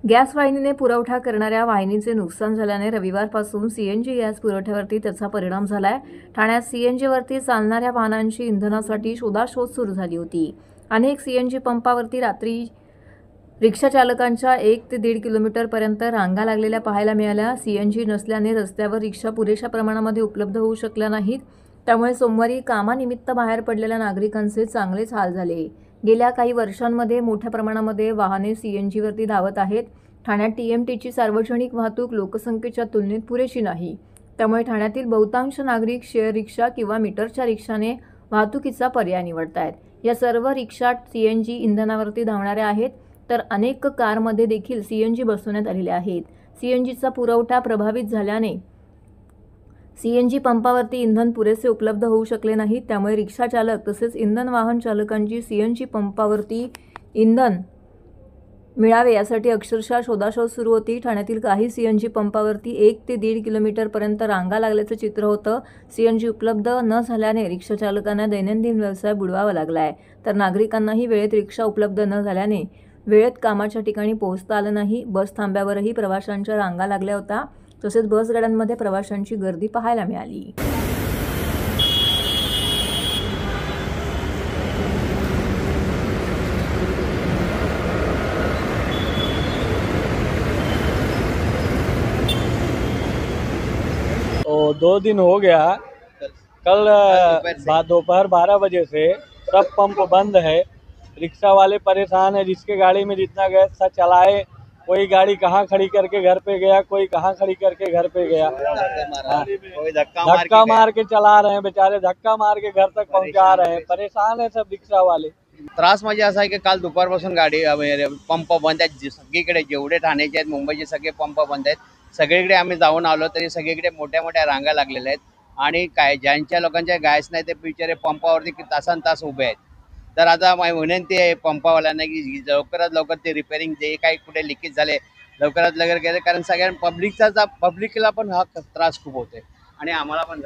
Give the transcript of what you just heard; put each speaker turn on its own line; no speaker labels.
Gas वाहिनीने पुरवठा करणाऱ्या वाहिनीचे नुकसान झाल्याने रविवारपासून सीएनजी गॅस पुरवठ्यावरती त्याचा परिणाम झालाय। ठाण्यात सीएनजीवरती चालणाऱ्या वाहनांची इंधनासाठी शोधाशोध सुरू झाली होती। अनेक सीएनजी पंपावरती रात्री रिक्षा चालकांच्या 1 ते 1.5 किलोमीटरपर्यंत रांगा लागलेल्या पाहायला मिळाल्या। सीएनजी नसल्याने रस्त्यावर रिक्षा पुरेशा प्रमाणामध्ये उपलब्ध होऊ शकल्या नाहीत। त्यामुळे सोमवारी कामानिमित्त बाहेर पडलेल्या नागरिकांचे चांगलेच हाल झाले। गेल्या काही वर्षांमध्ये मोठ्या प्रमाणामध्ये वाहने सीएनजीवरती धावत आहेत। ठाण्यात टीएमटीची सार्वजनिक वाहतूक लोकसंख्येच्या तुलनेत पुरेशी नाही। त्यामुळे ठाण्यातील बहुतांश नागरिक शेअर रिक्षा किंवा मीटरच्या रिक्षाने वाहतुकीचा पर्याय निवडतायत। या सर्व रिक्षा सीएनजी इंधनावरती धावणाऱ्या आहेत, तर अनेक कारमध्ये देखील सीएनजी बसवण्यात आलेले आहेत। सीएनजीचा पुरवठा प्रभावित झाल्याने सीएनजी पंपावरती इंधन पुरेसे उपलब्ध होऊ शकले नाही। त्यामुळे रिक्षा चालक तसेच इंधन वाहन चालकांची सीएनजी पंपावरती इंधन मिळावे यासाठी अक्षरशः शोधाशोध सुरू होती। ठाण्यातील काही सीएनजी पंपावरती 1 ते 1.5 किलोमीटरपर्यंत रांगा लागल्याचं चित्र होतं। सीएनजी उपलब्ध न झाल्याने रिक्षा चालकांना दैनंदिन व्यवसाय बुडवावा लागलाय, तर नागरिकांनाही वेळेत रिक्षा उपलब्ध न झाल्याने वेळेत कामाच्या ठिकाणी पोहोचता आलं नाही। बस थांब्यावरही प्रवाशांच्या रांगा लागल्या होत्या, तसेच बसगाड्यांमध्ये प्रवाशांची गर्दी पाहायला मिळाली।
तो 2 दिन हो गया। कल दोपहर 12 बजे से सब पंप बंद है। रिक्शा वाले परेशान है, जिसके गाड़ी में जितना गैस था चलाए। कोई गाड़ी कहाँ खड़ी करके घर पे गया, कोई कहाँ खड़ी करके घर पे गया।
कोई
धक्का मार के चला रहे हैं बेचारे, धक्का मार के घर तक पहुंचा रहे हैं। परेशान है सब रिक्शा वाले।
त्रास म्हणजे असा आहे की काल दुपारपासून गाडी पंप बंद आहेत सगळीकडे, जेवढे ठाण्याचे आहेत मुंबईचे सगळे पंप बंद आहेत। सगळीकडे आम्ही जाऊन आलो तरी सगळीकडे मोठ्या मोठ्या रांगा लागलेल्या आहेत आणि काय ज्यांच्या लोकांच्या गॅस नाही ते बिचारे पंपावरती तासन तास उभे आहेत। तर आता माझी विनंती आहे पंपावाल्यांना की लवकरात लवकर ते रिपेअरिंग जे काही कुठे लिकेज झाले लवकरात लवकर केले, कारण सगळ्या पब्लिकला पण हा त्रास खूप होतोय आणि आम्हाला पण